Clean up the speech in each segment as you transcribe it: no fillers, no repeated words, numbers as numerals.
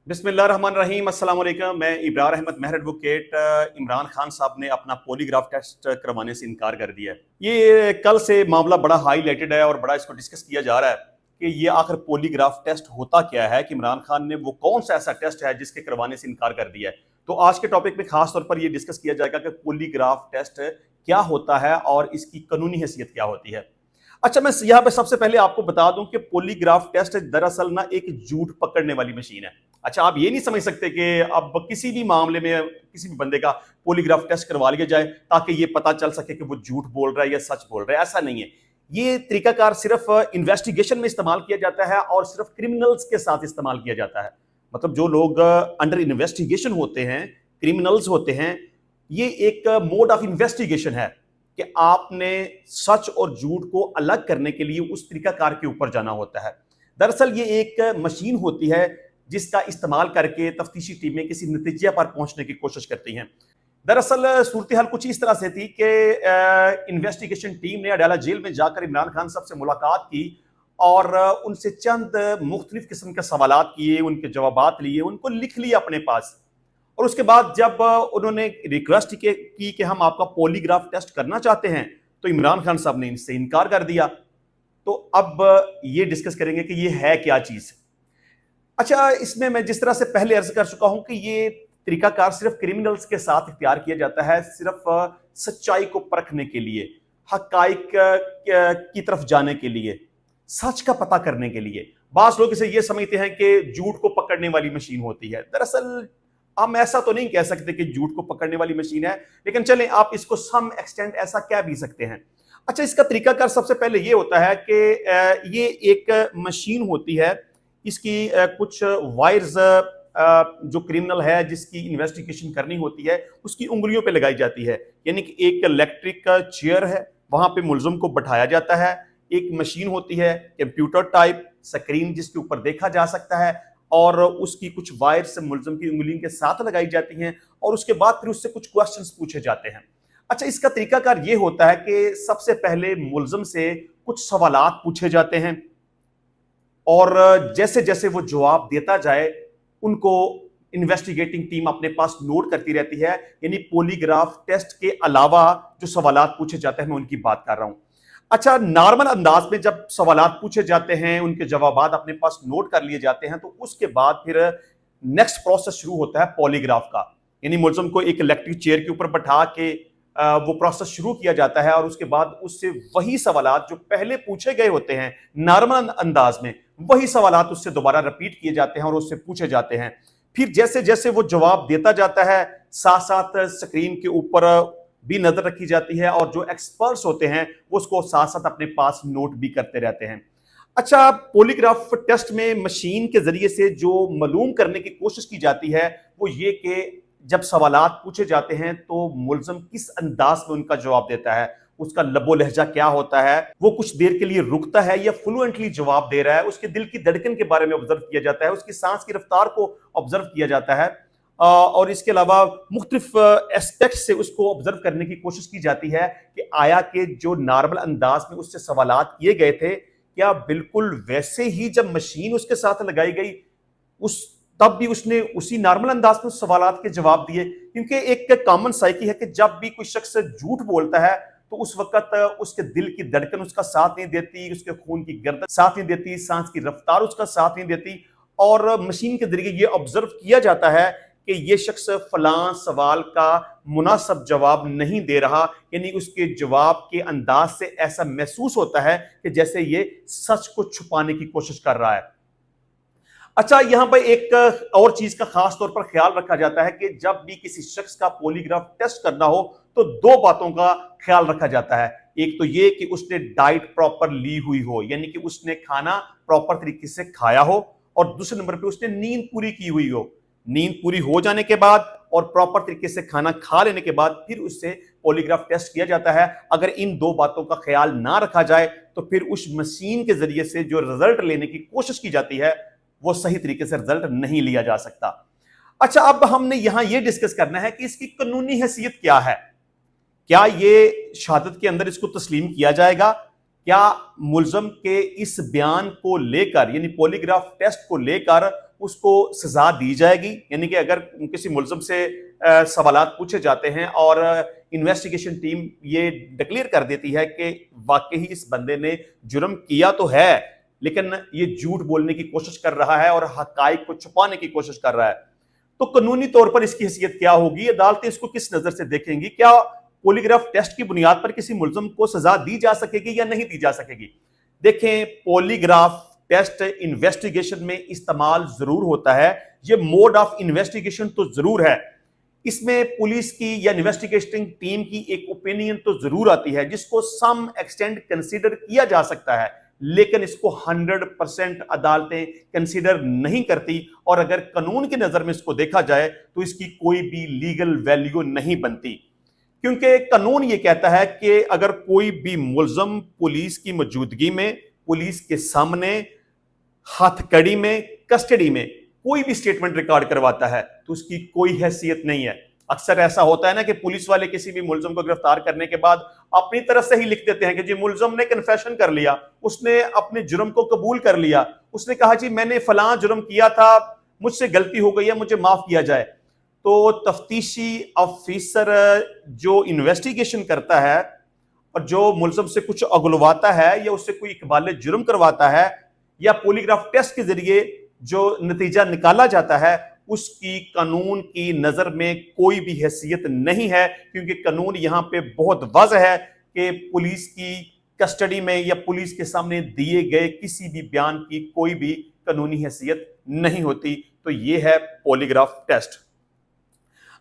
बिस्मिल्लाहिर्रहमानिर्रहीम अस्सलाम वालेकुम। मैं इब्रार अहमद मेहर एडवोकेट। इमरान खान साहब ने अपना पॉलीग्राफ टेस्ट करवाने से इनकार कर दिया है। ये कल से मामला बड़ा हाईलाइटेड है और बड़ा इसको डिस्कस किया जा रहा है कि ये आखिर पॉलीग्राफ टेस्ट होता क्या है, कि इमरान खान ने वो कौन सा ऐसा टेस्ट है जिसके करवाने से इनकार कर दिया है। तो आज के टॉपिक में खास तौर पर ये डिस्कस किया जाएगा कि पॉलीग्राफ टेस्ट क्या होता है और इसकी कानूनी हैसियत क्या होती है। अच्छा, मैं यहाँ पे सबसे पहले आपको बता दूं कि पॉलीग्राफ टेस्ट दरअसल ना एक झूठ पकड़ने वाली मशीन है। अच्छा, आप ये नहीं समझ सकते कि अब किसी भी मामले में किसी भी बंदे का पॉलीग्राफ टेस्ट करवा लिया जाए ताकि ये पता चल सके कि वो झूठ बोल रहा है या सच बोल रहा है। ऐसा नहीं है। ये तरीकाकार सिर्फ इन्वेस्टिगेशन में इस्तेमाल किया जाता है और सिर्फ क्रिमिनल्स के साथ इस्तेमाल किया जाता है। मतलब जो लोग अंडर इन्वेस्टिगेशन होते हैं, क्रिमिनल्स होते हैं, ये एक मोड ऑफ इन्वेस्टिगेशन है कि आपने सच और झूठ को अलग करने के लिए उस तरीकाकार के ऊपर जाना होता है। दरअसल ये एक मशीन होती है जिसका इस्तेमाल करके तफ्तीशी टीमें किसी नतीजे पर पहुंचने की कोशिश करती हैं। दरअसल सूरत हाल कुछ इस तरह से थी कि इन्वेस्टिगेशन टीम ने अडाला जेल में जाकर इमरान खान साहब से मुलाकात की और उनसे चंद मुख्तलिफ किस्म के सवालात किए, उनके जवाबात लिए, उनको लिख लिया अपने पास। और उसके बाद जब उन्होंने रिक्वेस्ट की कि हम आपका पॉलीग्राफ टेस्ट करना चाहते हैं, तो इमरान खान साहब ने इनसे इनकार कर दिया। तो अब ये डिस्कस करेंगे कि ये है क्या चीज। अच्छा, इसमें मैं जिस तरह से पहले अर्ज कर चुका हूं कि ये तरीकाकार सिर्फ क्रिमिनल्स के साथ इख्तियार किया जाता है, सिर्फ सच्चाई को परखने के लिए, हकाइक की तरफ जाने के लिए, सच का पता करने के लिए। बास लोग इसे ये समझते हैं कि झूठ को पकड़ने वाली मशीन होती है। दरअसल हम ऐसा तो नहीं कह सकते कि झूठ को पकड़ने वाली मशीन है, लेकिन चलें आप इसको सम एक्सटेंट ऐसा कह भी सकते हैं। अच्छा, इसका तरीकाकार सबसे पहले ये होता है कि ये एक मशीन होती है, इसकी कुछ वायर्स जो क्रिमिनल है जिसकी इन्वेस्टिगेशन करनी होती है उसकी उंगलियों पे लगाई जाती है। यानी कि एक इलेक्ट्रिक चेयर है, वहां पे मुलजिम को बैठाया जाता है। एक मशीन होती है कंप्यूटर टाइप स्क्रीन जिसके ऊपर देखा जा सकता है, और उसकी कुछ वायर्स मुलजिम की उंगली के साथ लगाई जाती हैं और उसके बाद फिर उससे कुछ क्वेश्चंस पूछे जाते हैं। अच्छा, इसका तरीकाकार ये होता है कि सबसे पहले मुलजिम से कुछ सवालात पूछे जाते हैं और जैसे जैसे वो जवाब देता जाए उनको इन्वेस्टिगेटिंग टीम अपने पास नोट करती रहती है। यानी पॉलीग्राफ टेस्ट के अलावा जो सवालात पूछे जाते हैं मैं उनकी बात कर रहा हूं। अच्छा, नॉर्मल अंदाज में जब सवालात पूछे जाते हैं, उनके जवाबात अपने पास नोट कर लिए जाते हैं, तो उसके बाद फिर नेक्स्ट प्रोसेस शुरू होता है पॉलीग्राफ का। यानी मुलजिम को एक इलेक्ट्रिक चेयर के ऊपर बैठा के वो प्रोसेस शुरू किया जाता है और उसके बाद उससे वही सवालात जो पहले पूछे गए होते हैं नॉर्मल अंदाज में, वही सवालात उससे दोबारा रिपीट किए जाते हैं और उससे पूछे जाते हैं। फिर जैसे जैसे वो जवाब देता जाता है, साथ साथ स्क्रीन के ऊपर भी नजर रखी जाती है और जो एक्सपर्ट्स होते हैं वो उसको साथ साथ अपने पास नोट भी करते रहते हैं। अच्छा, पॉलीग्राफ टेस्ट में मशीन के जरिए से जो मालूम करने की कोशिश की जाती है वो ये कि जब सवालात पूछे जाते हैं तो मुलजिम किस अंदाज में उनका जवाब देता है, उसका लबो लहजा क्या होता है, वो कुछ देर के लिए रुकता है या फ्लुएंटली जवाब दे रहा है, उसके दिल की धड़कन के बारे में ऑब्जर्व किया जाता है, उसकी सांस की रफ्तार को ऑब्जर्व किया जाता है और इसके अलावा मुख्तलिफ एस्पेक्ट से उसको ऑब्जर्व करने की कोशिश की जाती है कि आया कि जो नॉर्मल अंदाज में उससे सवालात किए गए थे क्या बिल्कुल वैसे ही जब मशीन उसके साथ लगाई गई उस तब भी उसने उसी नॉर्मल अंदाज में सवालात के जवाब दिए। क्योंकि एक कॉमन साइकी है कि जब भी कोई शख्स झूठ बोलता है तो उस वक्त उसके दिल की धड़कन उसका साथ नहीं देती, उसके खून की गर्दन साथ नहीं देती, सांस की रफ्तार उसका साथ नहीं देती, और मशीन के जरिए ये ऑब्जर्व किया जाता है कि ये शख्स फलां सवाल का मुनासिब जवाब नहीं दे रहा। यानी उसके जवाब के अंदाज से ऐसा महसूस होता है कि जैसे ये सच को छुपाने की कोशिश कर रहा है। अच्छा, यहां पर एक और चीज का खास तौर पर ख्याल रखा जाता है कि जब भी किसी शख्स का पॉलीग्राफ टेस्ट करना हो तो दो बातों का ख्याल रखा जाता है। एक तो ये कि उसने डाइट प्रॉपर ली हुई हो, यानी कि उसने खाना प्रॉपर तरीके से खाया हो, और दूसरे नंबर पे उसने नींद पूरी की हुई हो। नींद पूरी हो जाने के बाद और प्रॉपर तरीके से खाना खा लेने के बाद फिर उससे पॉलीग्राफ टेस्ट किया जाता है। अगर इन दो बातों का ख्याल ना रखा जाए तो फिर उस मशीन के जरिए से जो रिजल्ट लेने की कोशिश की जाती है वो सही तरीके से रिजल्ट नहीं लिया जा सकता। अच्छा, अब हमने यहां यह डिस्कस करना है कि इसकी कानूनी हैसियत क्या है। क्या ये शहादत के अंदर इसको तस्लीम किया जाएगा? क्या मुलजम के इस बयान को लेकर, यानी पॉलीग्राफ टेस्ट को लेकर, उसको सजा दी जाएगी। यानी कि अगर किसी मुलजिम से सवालात पूछे जाते हैं और इन्वेस्टिगेशन टीम ये डिक्लेयर कर देती है कि वाकई ही इस बंदे ने जुर्म किया तो है, लेकिन ये झूठ बोलने की कोशिश कर रहा है और हकाइक को छुपाने की कोशिश कर रहा है, तो कानूनी तौर पर इसकी हैसियत क्या होगी? अदालतें इसको किस नजर से देखेंगी? क्या पॉलीग्राफ टेस्ट की बुनियाद पर किसी मुलजिम को सजा दी जा सकेगी या नहीं दी जा सकेगी? देखें, पॉलीग्राफ टेस्ट इन्वेस्टिगेशन में इस्तेमाल जरूर होता है, ये मोड ऑफ इन्वेस्टिगेशन तो जरूर है। इसमें पुलिस की या इन्वेस्टिगेटिंग टीम की एक ओपिनियन तो जरूर आती है जिसको सम एक्सटेंड कंसीडर किया जा सकता है, लेकिन इसको 100% अदालतें कंसीडर नहीं करती और अगर कानून की नजर में इसको देखा जाए तो इसकी कोई भी लीगल वैल्यू नहीं बनती, क्योंकि कानून ये कहता है कि अगर कोई भी मुलजम पुलिस की मौजूदगी में, पुलिस के सामने, हथकड़ी में, कस्टडी में कोई भी स्टेटमेंट रिकॉर्ड करवाता है तो उसकी कोई हैसियत नहीं है। अक्सर ऐसा होता है ना कि पुलिस वाले किसी भी मुलजम को गिरफ्तार करने के बाद अपनी तरफ से ही लिख देते हैं कि जी मुलजम ने कन्फेशन कर लिया, उसने अपने जुर्म को कबूल कर लिया, उसने कहा जी मैंने फलां जुर्म किया था, मुझसे गलती हो गई है, मुझे माफ किया जाए। तो तफ्तीशी ऑफिसर जो इन्वेस्टिगेशन करता है और जो मुलजम से कुछ अगलवाता है या उससे कोई इकबाल जुर्म करवाता है या पॉलीग्राफ टेस्ट के जरिए जो नतीजा निकाला जाता है, उसकी कानून की नजर में कोई भी हैसियत नहीं है, क्योंकि कानून यहां पे बहुत वाज़ेह है कि पुलिस की कस्टडी में या पुलिस के सामने दिए गए किसी भी बयान की कोई भी कानूनी हैसियत नहीं होती। तो यह है पॉलीग्राफ टेस्ट।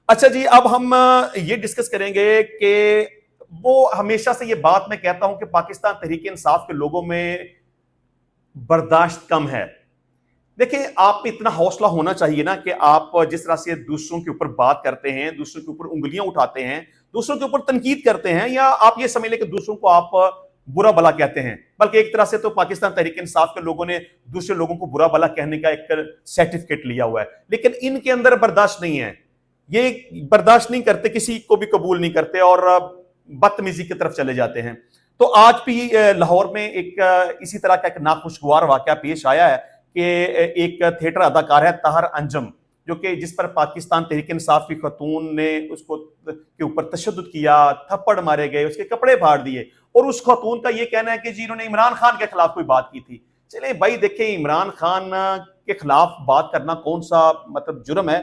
अच्छा जी, अब हम ये डिस्कस करेंगे कि वो हमेशा से ये बात मैं कहता हूं कि पाकिस्तान तहरीक इंसाफ के लोगों में बर्दाश्त कम है। देखिए, आप इतना हौसला होना चाहिए ना कि आप जिस तरह से दूसरों के ऊपर बात करते हैं, दूसरों के ऊपर उंगलियां उठाते हैं, दूसरों के ऊपर तनकीद करते हैं, या आप ये समझ लें कि दूसरों को आप बुरा भला कहते हैं, बल्कि एक तरह से तो पाकिस्तान तहरीक इंसाफ के लोगों ने दूसरे लोगों को बुरा भला कहने का एक सर्टिफिकेट लिया हुआ है, लेकिन इनके अंदर बर्दाश्त नहीं है। ये बर्दाश्त नहीं करते, किसी को भी कबूल नहीं करते और बदतमीजी की तरफ चले जाते हैं। तो आज भी लाहौर में एक इसी तरह का एक नाखुशगवार वाकया पेश आया है कि एक थिएटर अदाकार है ताहर अंजम, जो कि जिस पर पाकिस्तान तहरीक इंसाफ की खतून ने उसको के ऊपर तशद्दुद किया, थप्पड़ मारे गए, उसके कपड़े फाड़ दिए, और उस खतून का ये कहना है कि जी इन्होंने इमरान खान के खिलाफ कोई बात की थी। चले भाई, देखें, इमरान खान के खिलाफ बात करना कौन सा मतलब जुर्म है?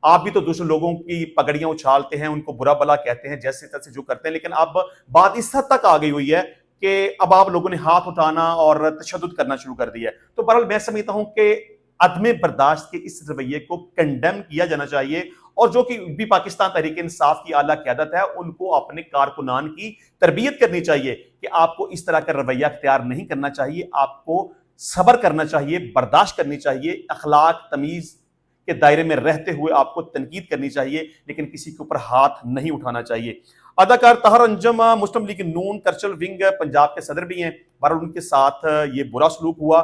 आप भी तो दूसरे लोगों की पगड़ियां उछालते हैं, उनको बुरा भला कहते हैं, जैसे तैसे जो करते हैं, लेकिन अब बात इस हद तक आ गई हुई है कि अब आप लोगों ने हाथ उठाना और तशद्दुद करना शुरू कर दिया है। तो बहरहाल मैं समझता हूं कि अदम बर्दाश्त के इस रवैये को कंडेम किया जाना चाहिए, और जो कि भी पाकिस्तान तहरीक इंसाफ की आला क़यादत है उनको अपने कारकुनान की तरबियत करनी चाहिए कि आपको इस तरह का रवैया इख्तियार नहीं करना चाहिए, आपको सब्र करना चाहिए, बर्दाश्त करनी चाहिए, अखलाक तमीज के दायरे में रहते हुए आपको तनकीद करनी चाहिए, लेकिन किसी के ऊपर हाथ नहीं उठाना चाहिए। अदाकार ताहर अंजम मुस्लिम लीग नून कर्चल विंग पंजाब के सदर भी हैं, बहरहाल उनके साथ ये बुरा सलूक हुआ।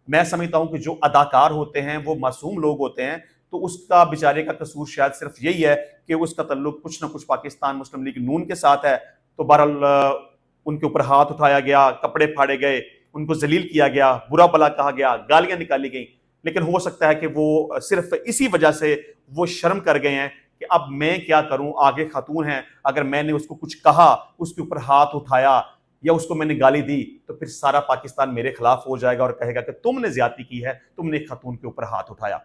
मैं समझता हूं कि जो अदाकार होते हैं वो मासूम लोग होते हैं, तो उसका बेचारे का कसूर शायद सिर्फ यही है कि उसका तल्लुक कुछ ना कुछ पाकिस्तान मुस्लिम लीग नून के साथ है। तो बहरहाल उनके ऊपर हाथ उठाया गया, कपड़े फाड़े गए, उनको जलील किया गया, बुरा भला कहा गया, गालियां निकाली गई, लेकिन हो सकता है कि वो सिर्फ इसी वजह से वो शर्म कर गए हैं कि अब मैं क्या करूं, आगे खातून है, अगर मैंने उसको कुछ कहा, उसके ऊपर हाथ उठाया या उसको मैंने गाली दी तो फिर सारा पाकिस्तान मेरे खिलाफ हो जाएगा और कहेगा कि तुमने ज्यादती की है, तुमने एक खातून के ऊपर हाथ उठाया।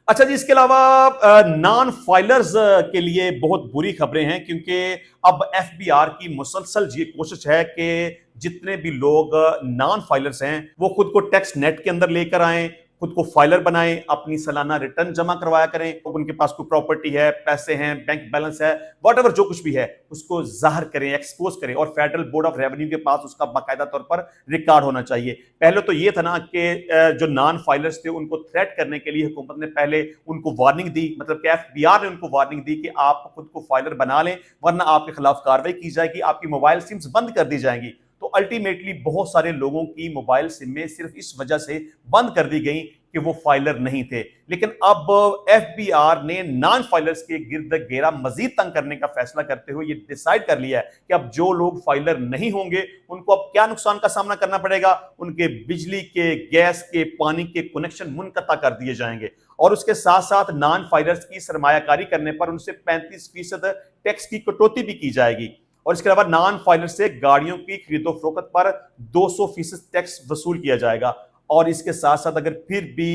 अच्छा जी, इसके अलावा नॉन फाइलर्स के लिए बहुत बुरी खबरें हैं, क्योंकि अब एफबीआर की मुसलसल ये कोशिश है कि जितने भी लोग नॉन फाइलर्स हैं वो खुद को टैक्स नेट के अंदर लेकर आएं, खुद को फाइलर बनाएं, अपनी सालाना रिटर्न जमा करवाया करें, तो उनके पास कोई प्रॉपर्टी है, पैसे हैं, बैंक बैलेंस है, व्हाटएवर जो कुछ भी है उसको जाहिर करें, एक्सपोज करें, और फेडरल बोर्ड ऑफ रेवेन्यू के पास उसका बाकायदा तौर पर रिकॉर्ड होना चाहिए। पहले तो ये था ना कि जो नॉन फाइलर्स थे उनको थ्रेट करने के लिए हुकूमत ने पहले उनको वार्निंग दी, मतलब कि एफबीआर ने उनको वार्निंग दी कि आप खुद को फाइलर बना लें वरना आपके खिलाफ कार्रवाई की जाएगी, आपकी मोबाइल सिम्स बंद कर दी जाएंगी। तो अल्टीमेटली बहुत सारे लोगों की मोबाइल सिम में सिर्फ इस वजह से बंद कर दी गई कि वो फाइलर नहीं थे। लेकिन अब एफबीआर ने नॉन फाइलर्स के गिर्द घेरा मजीद तंग करने का फैसला करते हुए ये डिसाइड कर लिया है कि अब जो लोग फाइलर नहीं होंगे उनको अब क्या नुकसान का सामना करना पड़ेगा। उनके बिजली के, गैस के, पानी के कनेक्शन मुनक़ता कर दिए जाएंगे और उसके साथ साथ नॉन फाइलर्स की सरमायाकारी करने पर उनसे 35% टैक्स की कटौती भी की जाएगी। और इसके अलावा नॉन फाइलर से गाड़ियों की खरीदो फरोख्त पर 200% टैक्स वसूल किया जाएगा। और इसके साथ साथ अगर फिर भी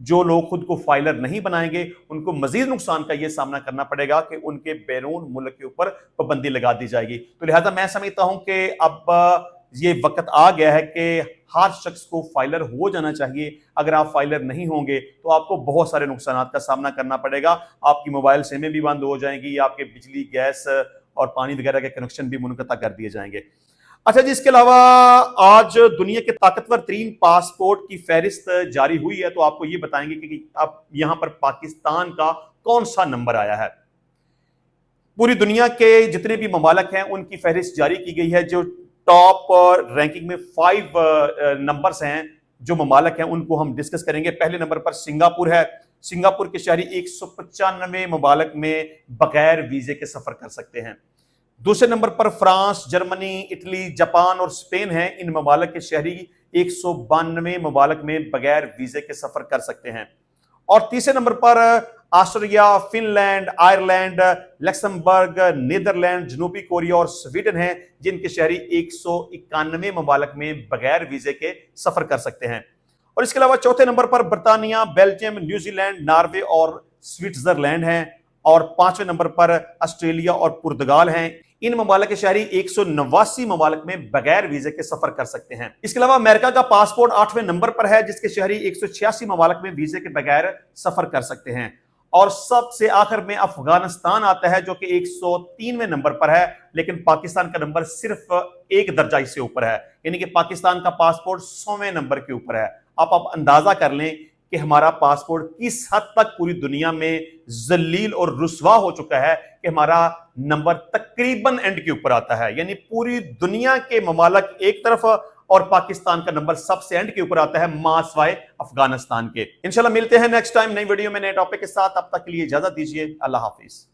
जो लोग खुद को फाइलर नहीं बनाएंगे उनको मजीद नुकसान का यह सामना करना पड़ेगा कि उनके बैरून मुल्क के ऊपर पाबंदी लगा दी जाएगी। तो लिहाजा मैं समझता हूं कि अब ये वक्त आ गया है कि हर शख्स को फाइलर हो जाना चाहिए। अगर आप फाइलर नहीं होंगे तो आपको बहुत सारे नुकसान का सामना करना पड़ेगा। आपकी मोबाइल सिमें भी बंद हो जाएंगी, आपके बिजली, गैस और पानी वगैरह के कनेक्शन भी मुनक़ता कर दिए जाएंगे। अच्छा जी, इसके अलावा आज दुनिया के ताकतवर तरीन पासपोर्ट की फहरिस्त जारी हुई है, तो आपको ये बताएंगे कि आप यहां पर पाकिस्तान का कौन सा नंबर आया है। पूरी दुनिया के जितने भी ममालक हैं उनकी फहरिस्त जारी की गई है। जो टॉप रैंकिंग में 5 नंबर्स हैं, जो ममालक हैं उनको हम डिस्कस करेंगे। पहले नंबर पर सिंगापुर है। सिंगापुर के शहरी 195 ममालक में बगैर वीजे के सफर कर सकते हैं। दूसरे नंबर पर फ्रांस, जर्मनी, इटली, जापान और स्पेन है। इन ममालक के शहरी 192 ममालक में बगैर वीजे के सफर कर सकते हैं। और तीसरे नंबर पर Austria, Finland, Ireland, Luxembourg, Netherland, जनूबी कोरिया और स्वीडन है, जिनके शहरी 191 ममालक में बगैर वीजे के सफर कर सकते हैं। और इसके अलावा चौथे नंबर पर बर्तानिया, बेल्जियम, न्यूजीलैंड, नॉर्वे और स्विट्जरलैंड हैं। और पांचवें नंबर पर ऑस्ट्रेलिया और पुर्तगाल हैं। इन ममालिक के शहरी 189 ममालिक में बगैर वीजे के सफर कर सकते हैं। इसके अलावा अमेरिका का पासपोर्ट 8वें नंबर पर है, जिसके शहरी 186 ममालिक में वीजे के बगैर सफर कर सकते हैं। और सबसे आखिर में अफगानिस्तान आता है, जो कि 103वें नंबर पर है, लेकिन पाकिस्तान का नंबर सिर्फ एक दर्जा इससे ऊपर है, यानी कि पाकिस्तान का पासपोर्ट 100वें नंबर के ऊपर है। आप अंदाजा कर लें कि हमारा पासपोर्ट किस हद तक पूरी दुनिया में जलील और रुस्वा हो चुका है कि हमारा नंबर तकरीबन एंड के ऊपर आता है। यानी पूरी दुनिया के ममालक एक तरफ और पाकिस्तान का नंबर सबसे एंड के ऊपर आता है, मासवाए अफगानिस्तान के। इंशाल्लाह मिलते हैं नेक्स्ट टाइम नई वीडियो में नए टॉपिक के साथ। अब तक के लिए इजाजत दीजिए। अल्लाह हाफिज।